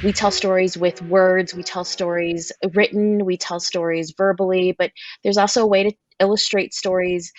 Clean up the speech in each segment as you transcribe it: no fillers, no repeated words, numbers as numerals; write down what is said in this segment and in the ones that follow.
We tell stories with words, we tell stories written, we tell stories verbally, but there's also a way to illustrate stories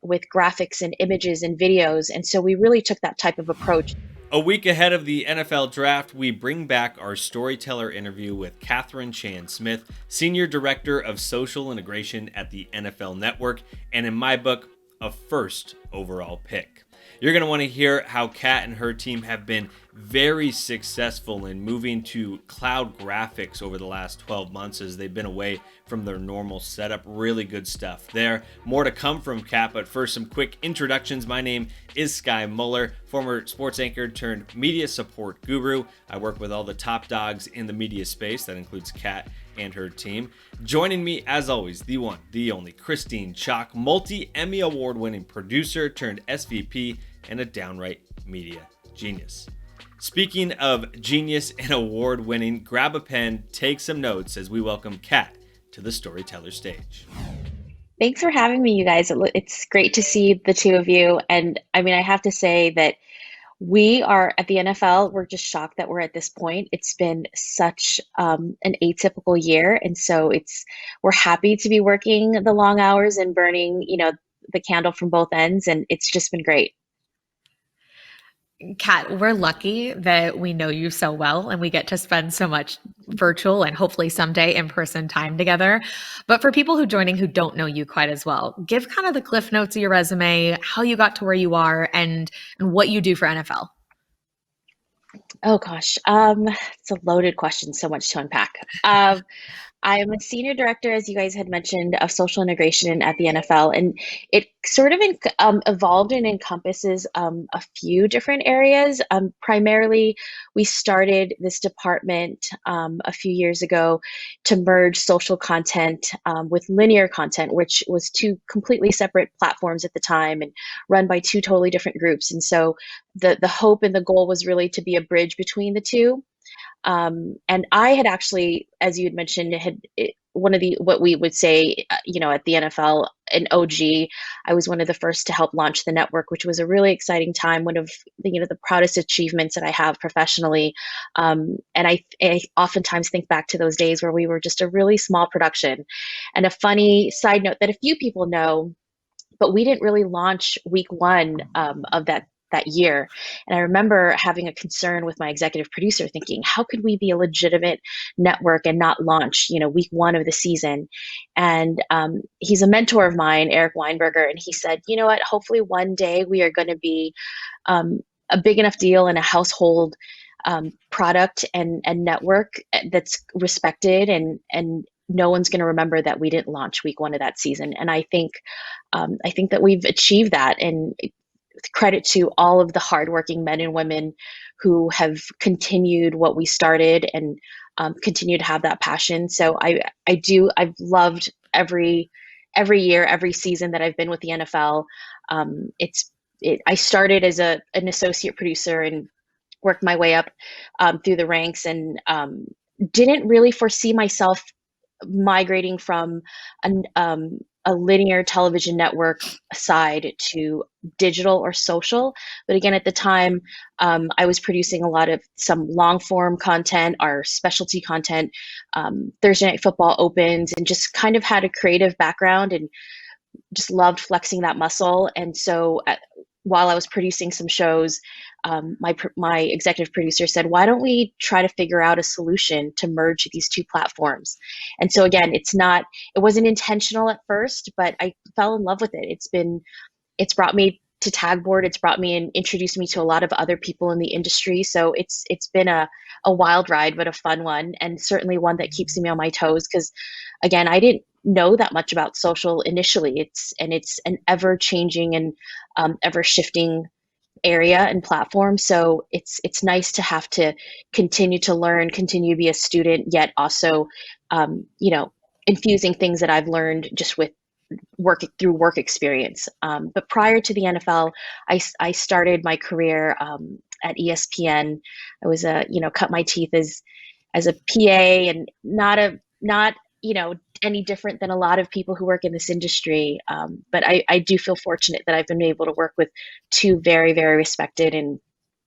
with graphics and images and videos. And so we really took that type of approach. A week ahead of the NFL draft, we bring back our storyteller interview with Catherine Chan Smith, Senior Director of Social Integration at the NFL Network, and in my book, a first overall pick. You're going to want to hear how Kat and her team have been very successful in moving to cloud graphics over the last 12 months as they've been away from their normal setup. Really good stuff there. More to come from Kat, but first, some quick introductions. My name is Sky Muller, former sports anchor turned media support guru. I work with all the top dogs in the media space. That includes Kat and her team. Joining me, as always, the one, the only, Christine Chalk, multi-Emmy award-winning producer turned SVP and a downright media genius. Speaking of genius and award-winning, grab a pen, take some notes as we welcome Kat to the Storyteller stage. Thanks for having me, you guys. It's great to see the two of you. And I mean, I have to say that we are at the NFL, we're just shocked that we're at this point. It's been such an atypical year. And so we're happy to be working the long hours and burning, the candle from both ends. And it's just been great. Kat, we're lucky that we know you so well and we get to spend so much virtual and hopefully someday in-person time together. But for people who don't know you quite as well, give kind of the cliff notes of your resume, how you got to where you are, and what you do for NFL. Oh gosh, it's a loaded question, so much to unpack. I am a senior director, as you guys had mentioned, of social integration at the NFL, and it sort of evolved and encompasses a few different areas. Primarily, we started this department a few years ago to merge social content with linear content, which was two completely separate platforms at the time and run by two totally different groups. And so the hope and the goal was really to be a bridge between the two. And I had actually, as you had mentioned, one of what we would say, at the NFL, an OG. I was one of the first to help launch the network, which was a really exciting time. One of the proudest achievements that I have professionally. And I oftentimes think back to those days where we were just a really small production. And a funny side note that a few people know, but we didn't really launch week one of that year. And I remember having a concern with my executive producer thinking, how could we be a legitimate network and not launch, week one of the season? And he's a mentor of mine, Eric Weinberger. And he said, you know what, hopefully one day we are going to be a big enough deal and a household product and network that's respected and no one's going to remember that we didn't launch week one of that season. And I think that we've achieved that. And credit to all of the hardworking men and women who have continued what we started and continue to have that passion. So I've loved every year, every season that I've been with the NFL. I started as an associate producer and worked my way up through the ranks and didn't really foresee myself migrating from a linear television network side to digital or social. But again, at the time, I was producing some long form content, our specialty content, Thursday Night Football opens, and just kind of had a creative background and just loved flexing that muscle. And so while I was producing some shows, my executive producer said, why don't we try to figure out a solution to merge these two platforms? And so again, it wasn't intentional at first, but I fell in love with it. It's brought me to Tagboard. It's brought me and introduced me to a lot of other people in the industry. So it's been a wild ride, but a fun one, and certainly one that keeps me on my toes. Because again, I didn't know that much about social initially. It's an ever changing and ever shifting area and platform. So it's nice to have to continue to learn, continue to be a student, yet also, infusing things that I've learned just with work experience. But prior to the NFL, I started my career at ESPN. I was cut my teeth as a PA, and not any different than a lot of people who work in this industry. But I do feel fortunate that I've been able to work with two very, very respected and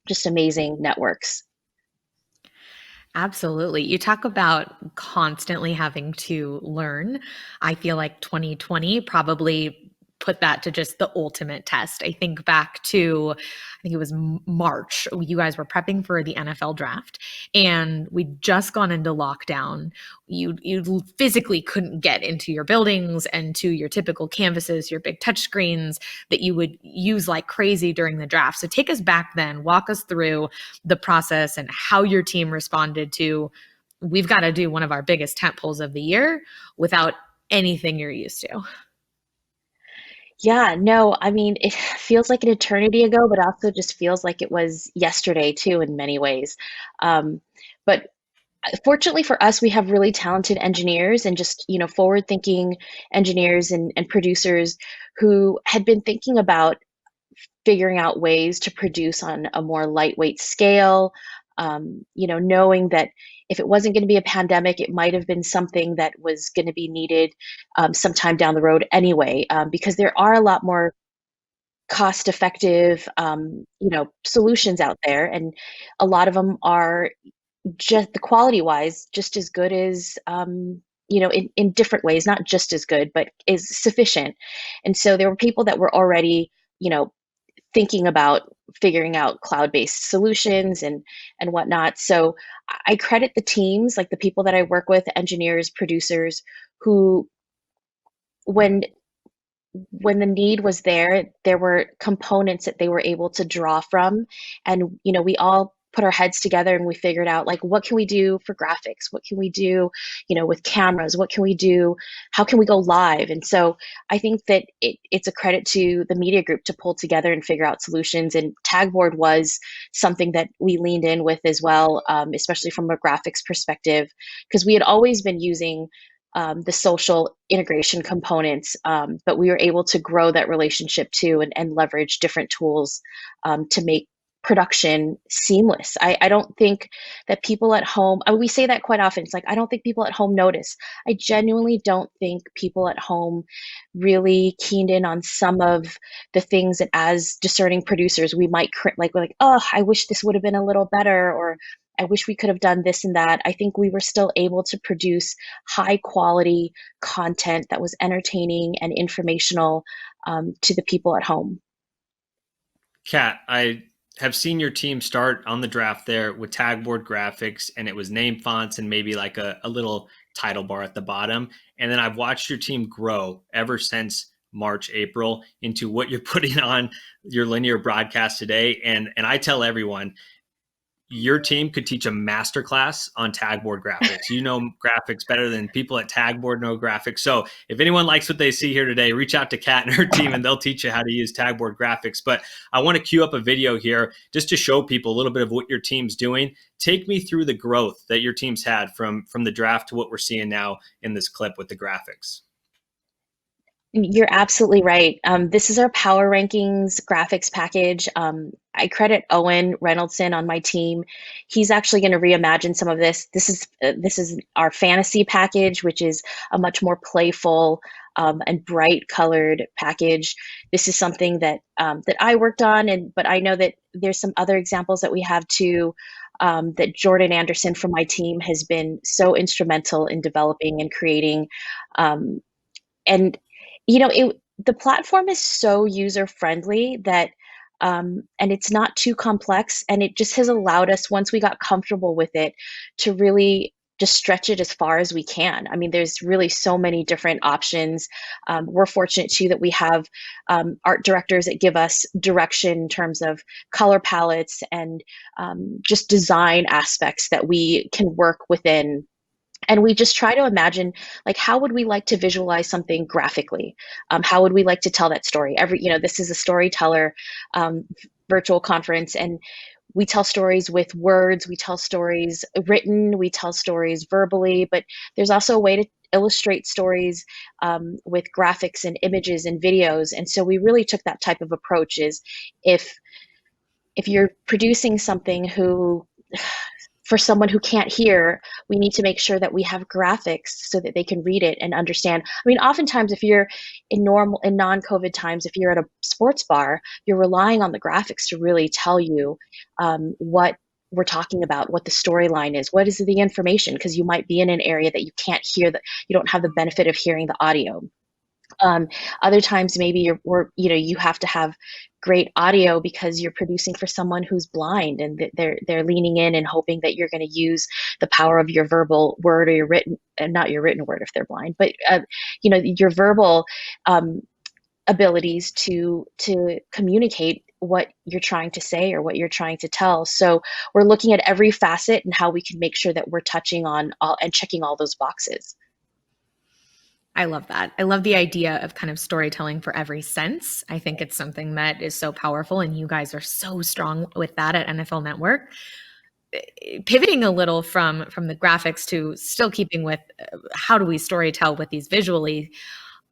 just amazing networks. Absolutely. You talk about constantly having to learn. I feel like 2020 probably put that to just the ultimate test. I think back to, I think it was March. You guys were prepping for the NFL draft and we'd just gone into lockdown. You physically couldn't get into your buildings and to your typical canvases, your big touch screens that you would use like crazy during the draft. So take us back then, walk us through the process and how your team responded to, we've got to do one of our biggest tent poles of the year without anything you're used to. Yeah, no, I mean, it feels like an eternity ago, but also just feels like it was yesterday too in many ways. Um, but fortunately for us, we have really talented engineers and just, forward-thinking engineers and producers who had been thinking about figuring out ways to produce on a more lightweight scale, knowing that if it wasn't going to be a pandemic, it might have been something that was going to be needed sometime down the road anyway, because there are a lot more cost-effective, solutions out there, and a lot of them are just the quality-wise just as good as, in different ways, not just as good, but is sufficient. And so there were people that were already, you know, thinking about figuring out cloud-based solutions and whatnot. So I credit the teams, like the people that I work with, engineers, producers, who when when the need was there, there were components that they were able to draw from. And, we all put our heads together and we figured out like what can we do for graphics? What can we do, with cameras? What can we do? How can we go live? And so I think that it's a credit to the media group to pull together and figure out solutions. And Tagboard was something that we leaned in with as well, especially from a graphics perspective, because we had always been using the social integration components, but we were able to grow that relationship too and leverage different tools to make production seamless. I don't think that people at home, we say that quite often. It's like, I don't think people at home notice. I genuinely don't think people at home really keened in on some of the things that as discerning producers, we might like, we're like, oh, I wish this would have been a little better, or I wish we could have done this and that. I think we were still able to produce high quality content that was entertaining and informational to the people at home. Kat, I have seen your team start on the draft there with tagboard graphics, and it was name fonts and maybe like a little title bar at the bottom. And then I've watched your team grow ever since March, April into what you're putting on your linear broadcast today. And I tell everyone, your team could teach a masterclass on tagboard graphics. You know graphics better than people at Tagboard know graphics. So if anyone likes what they see here today, reach out to Kat and her team and they'll teach you how to use Tagboard graphics. But I want to queue up a video here just to show people a little bit of what your team's doing. Take me through the growth that your team's had from the draft to what we're seeing now in this clip with the graphics. You're absolutely right. This is our power rankings graphics package. I credit Owen Reynoldson on my team. He's actually going to reimagine some of this. This is our fantasy package, which is a much more playful and bright colored package. This is something that that I worked on, but I know that there's some other examples that we have too. That Jordan Anderson from my team has been so instrumental in developing and creating. And the platform is so user friendly that and it's not too complex, and it just has allowed us, once we got comfortable with it, to really just stretch it as far as we can. I mean, there's really so many different options. We're fortunate too that we have art directors that give us direction in terms of color palettes and just design aspects that we can work within. And we just try to imagine, like, how would we like to visualize something graphically? How would we like to tell that story? This is a storyteller virtual conference, and we tell stories with words, we tell stories written, we tell stories verbally, but there's also a way to illustrate stories with graphics and images and videos. And so we really took that type of approach. Is if you're producing something for someone who can't hear, we need to make sure that we have graphics so that they can read it and understand. I mean, oftentimes if you're in non-COVID times, if you're at a sports bar, you're relying on the graphics to really tell you what we're talking about, what the storyline is, what is the information, because you might be in an area that you can't hear, that you don't have the benefit of hearing the audio. Other times maybe you have to have great audio because you're producing for someone who's blind, and they're leaning in and hoping that you're going to use the power of your verbal word, or your written, not your written word if they're blind, but your verbal abilities to communicate what you're trying to say or what you're trying to tell. So we're looking at every facet and how we can make sure that we're touching on all and checking all those boxes. I love that. I love the idea of kind of storytelling for every sense. I think it's something that is so powerful, and you guys are so strong with that at NFL Network. Pivoting a little from the graphics to still keeping with how do we storytell with these visually,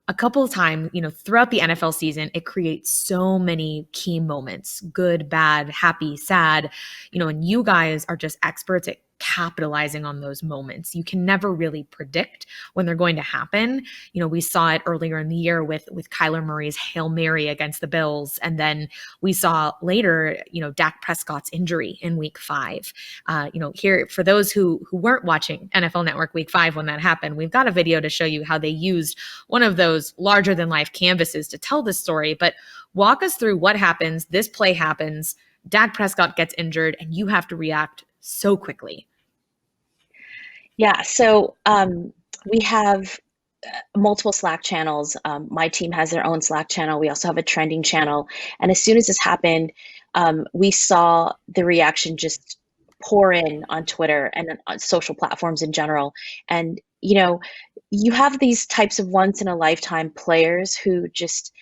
a couple of times, throughout the NFL season, it creates so many key moments, good, bad, happy, sad, and you guys are just experts at capitalizing on those moments. You can never really predict when they're going to happen. We saw it earlier in the year with Kyler Murray's Hail Mary against the Bills. And then we saw later, Dak Prescott's injury in week 5. Here, for those who weren't watching NFL Network week 5 when that happened, we've got a video to show you how they used one of those larger than life canvases to tell this story. But walk us through what happens. This play happens, Dak Prescott gets injured, and you have to react so quickly. Yeah, so we have multiple Slack channels. My team has their own Slack channel. We also have a trending channel. And as soon as this happened, we saw the reaction just pour in on Twitter and on social platforms in general. And, you have these types of once in a lifetime players who just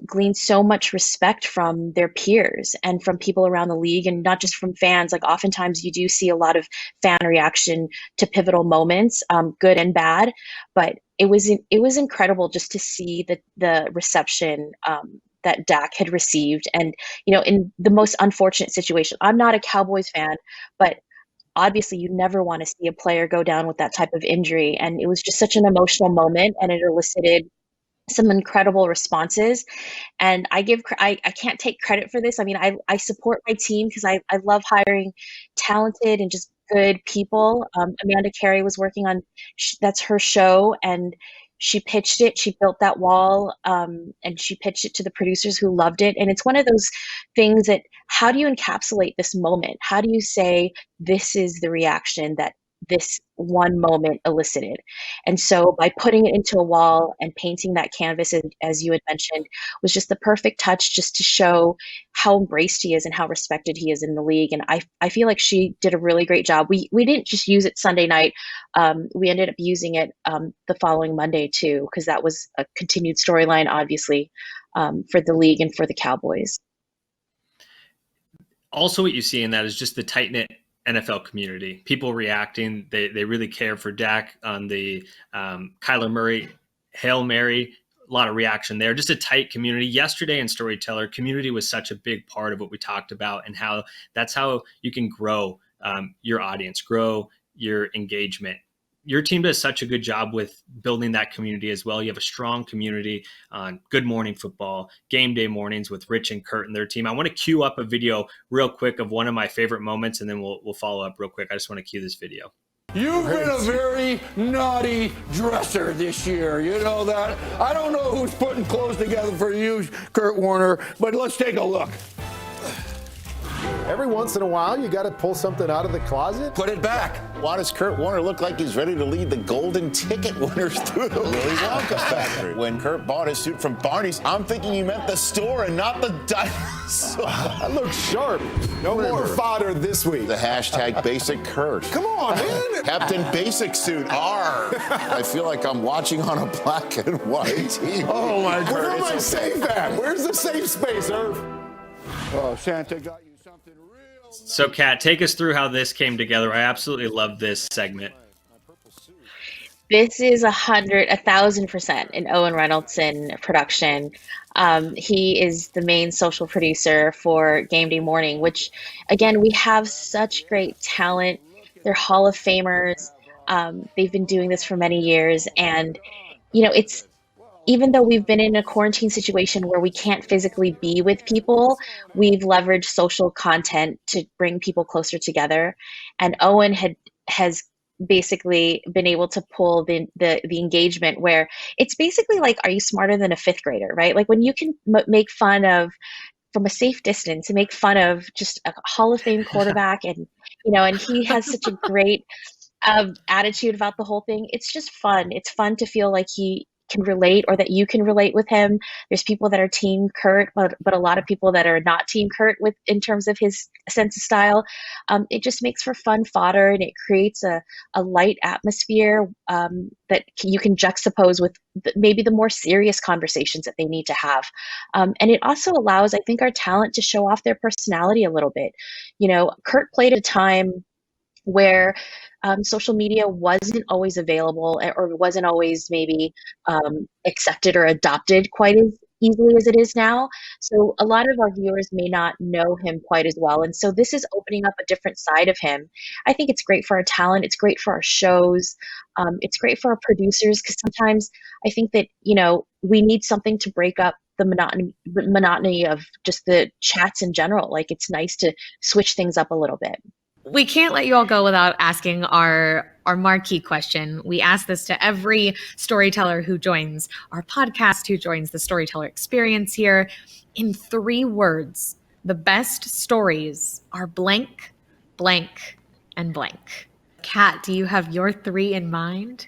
glean so much respect from their peers and from people around the league, and not just from fans. Like, oftentimes you do see a lot of fan reaction to pivotal moments, good and bad, but it was incredible just to see the reception that Dak had received. And, in the most unfortunate situation, I'm not a Cowboys fan, but obviously you never want to see a player go down with that type of injury. And it was just such an emotional moment, and it elicited some incredible responses. And I can't take credit for this. I mean, I support my team because I love hiring talented and just good people. Amanda Carey was working on, that's her show, and she pitched it. She built that wall, and she pitched it to the producers who loved it. And it's one of those things that, how do you encapsulate this moment? How do you say this is the reaction that this one moment elicited? And so by putting it into a wall and painting that canvas, as you had mentioned, was just the perfect touch, just to show how embraced he is and how respected he is in the league. And I feel like she did a really great job. We didn't just use it Sunday night. We ended up using it the following Monday too, because that was a continued storyline, obviously, for the league and for the Cowboys. Also, what you see in that is just the tight-knit NFL community, people reacting. They really care for Dak on the Kyler Murray Hail Mary. A lot of reaction there. Just a tight community. Yesterday in Storyteller, community was such a big part of what we talked about, and how that's how you can grow your audience, grow your engagement. Your team does such a good job with building that community as well. You have a strong community on Good Morning Football, game day mornings with Rich and Kurt and their team. I want to queue up a video real quick of one of my favorite moments, and then we'll follow up real quick. I just want to cue this video. You've been a very naughty dresser this year. You know that? I don't know who's putting clothes together for you, Kurt Warner, but let's take a look. Every once in a while, you got to pull something out of the closet. Put it back. Why does Kurt Warner look like he's ready to lead the golden ticket winners through the Willy Wonka factory? When Kurt bought his suit from Barney's, I'm thinking he meant the store and not the dinosaur. That looks sharp. No more fodder this week. The hashtag basic Kurt. Come on, man. Captain Basic Suit. R. I feel like I'm watching on a black and white TV. Oh, my God. Where's my safe at? Where's the safe space, Irv? Oh, Santa got you something real. So, Kat, take us through how this came together. I absolutely love this segment. This is 1,000% an Owen Reynoldson production. He is the main social producer for Game Day Morning, which, again, we have such great talent. They're Hall of Famers. They've been doing this for many years, and it's even though we've been in a quarantine situation where we can't physically be with people, we've leveraged social content to bring people closer together. And Owen has basically been able to pull the engagement where it's basically like, are you smarter than a fifth grader, right? Like when you can make fun of, from a safe distance, and make fun of just a Hall of Fame quarterback, and and he has such a great attitude about the whole thing. It's just fun. It's fun to feel like he can relate, or that you can relate with him. There's people that are team Kurt, but a lot of people that are not team Kurt in terms of his sense of style. It just makes for fun fodder, and it creates a light atmosphere that you can juxtapose with maybe the more serious conversations that they need to have. And it also allows, I think, our talent to show off their personality a little bit. Kurt played at a time where social media wasn't always available, or wasn't always maybe accepted or adopted quite as easily as it is now. So a lot of our viewers may not know him quite as well. And so this is opening up a different side of him. I think it's great for our talent. It's great for our shows. It's great for our producers, because sometimes I think that, we need something to break up the monotony of just the chats in general. Like, it's nice to switch things up a little bit. We can't let you all go without asking our marquee question. We ask this to every storyteller who joins our podcast, who joins the Storyteller Experience here. In 3 words, the best stories are blank, blank, and blank. Kat, do you have your 3 in mind?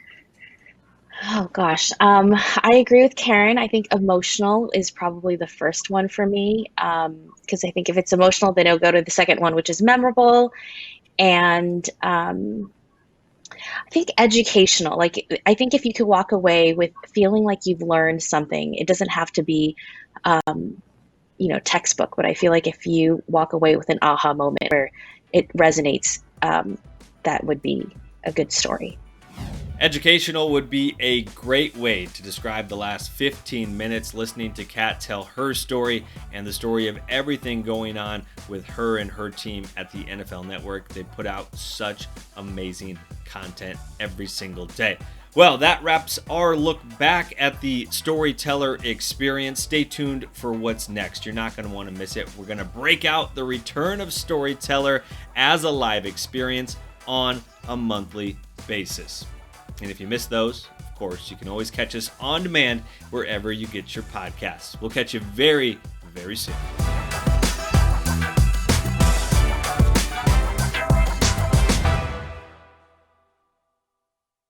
Oh gosh, I agree with Karen. I think emotional is probably the first one for me, because I think if it's emotional, then it'll go to the second one, which is memorable. And I think educational. Like, I think if you could walk away with feeling like you've learned something, it doesn't have to be, textbook, but I feel like if you walk away with an aha moment where it resonates, that would be a good story. Educational would be a great way to describe the last 15 minutes, listening to Kat tell her story and the story of everything going on with her and her team at the NFL Network. They put out such amazing content every single day. Well, that wraps our look back at the Storyteller Experience. Stay tuned for what's next. You're not going to want to miss it. We're going to break out the return of Storyteller as a live experience on a monthly basis. And if you miss those, of course, you can always catch us on demand wherever you get your podcasts. We'll catch you very, very soon.